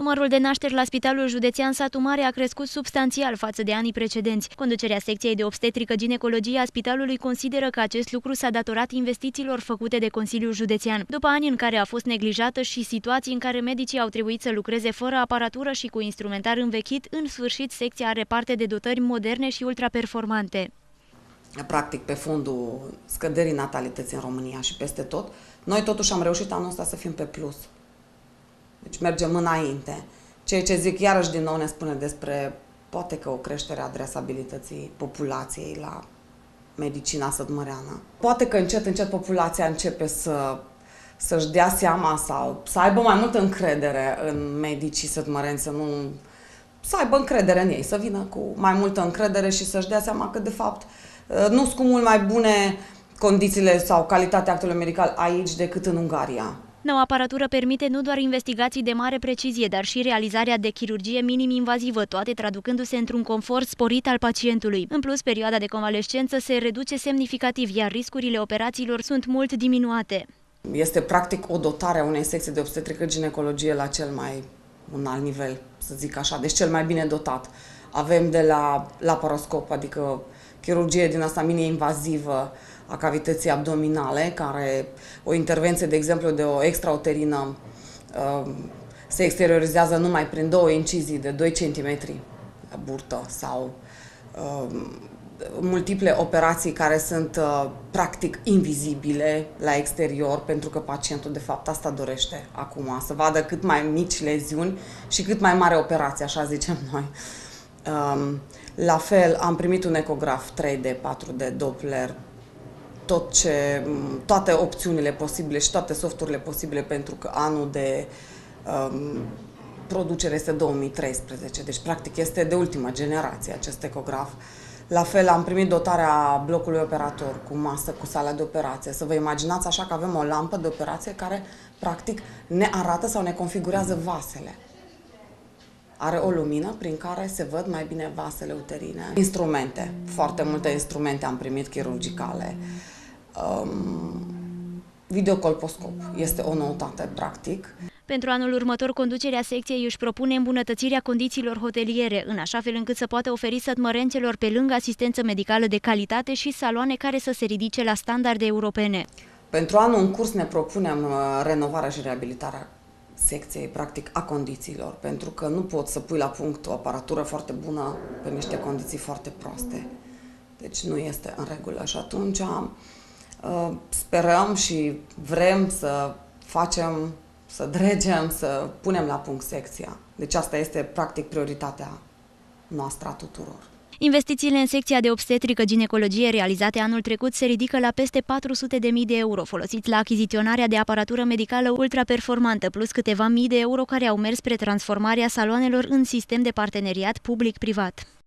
Numărul de nașteri la Spitalul Județean Satu Mare a crescut substanțial față de anii precedenți. Conducerea secției de obstetrică-ginecologie a spitalului consideră că acest lucru s-a datorat investițiilor făcute de Consiliul Județean. După ani în care a fost neglijată și situații în care medicii au trebuit să lucreze fără aparatură și cu instrumentar învechit, în sfârșit secția are parte de dotări moderne și ultraperformante. Practic, pe fondul scăderii natalității în România și peste tot, noi totuși am reușit anul ăsta să fim pe plus. Deci mergem înainte. Ceea ce zic iarăși din nou ne spune despre poate că o creștere a adresabilității populației la medicina sătmăreană. Poate că încet populația începe să-și dea seama sau să aibă mai multă încredere în medicii sătmăreni, să aibă încredere în ei, să vină cu mai multă încredere și să-și dea seama că de fapt nu sunt cu mult mai bune condițiile sau calitatea actului medical aici decât în Ungaria. Noua aparatură permite nu doar investigații de mare precizie, dar și realizarea de chirurgie minim-invazivă, toate traducându-se într-un confort sporit al pacientului. În plus, perioada de convalescență se reduce semnificativ, iar riscurile operațiilor sunt mult diminuate. Este practic o dotare a unei secții de obstetrică-ginecologie la cel mai înalt nivel, să zic așa, deci cel mai bine dotat. Avem de la laparoscop, adică chirurgie din asta mini-invazivă a cavității abdominale, care o intervenție, de exemplu, de o extrauterină se exteriorizează numai prin 2 incizii de 2 cm burtă sau multiple operații care sunt practic invizibile la exterior, pentru că pacientul de fapt asta dorește acum, să vadă cât mai mici leziuni și cât mai mare operație, așa zicem noi. La fel, am primit un ecograf 3D, 4D, Doppler, toate opțiunile posibile și toate softurile posibile, pentru că anul de producere este 2013, deci practic este de ultimă generație acest ecograf. La fel, am primit dotarea blocului operator cu masă, cu sală de operație. Să vă imaginați așa că avem o lampă de operație care practic ne arată sau ne configurează vasele. Are o lumină prin care se văd mai bine vasele uterine. Instrumente, foarte multe instrumente am primit chirurgicale. Videocolposcop este o noutate, practic. Pentru anul următor, conducerea secției își propune îmbunătățirea condițiilor hoteliere, în așa fel încât să poată oferi sătmărenților, pe lângă asistență medicală de calitate, și saloane care să se ridice la standarde europene. Pentru anul în curs ne propunem renovarea și reabilitarea secției, practic, a condițiilor, pentru că nu poți să pui la punct o aparatură foarte bună pe niște condiții foarte proaste. Deci nu este în regulă și atunci sperăm și vrem să facem, să dregem, să punem la punct secția. Deci asta este practic prioritatea noastră a tuturor. Investițiile în secția de obstetrică-ginecologie realizate anul trecut se ridică la peste 400.000 de euro, folosiți la achiziționarea de aparatură medicală ultraperformantă, plus câteva mii de euro care au mers spre transformarea saloanelor în sistem de parteneriat public-privat.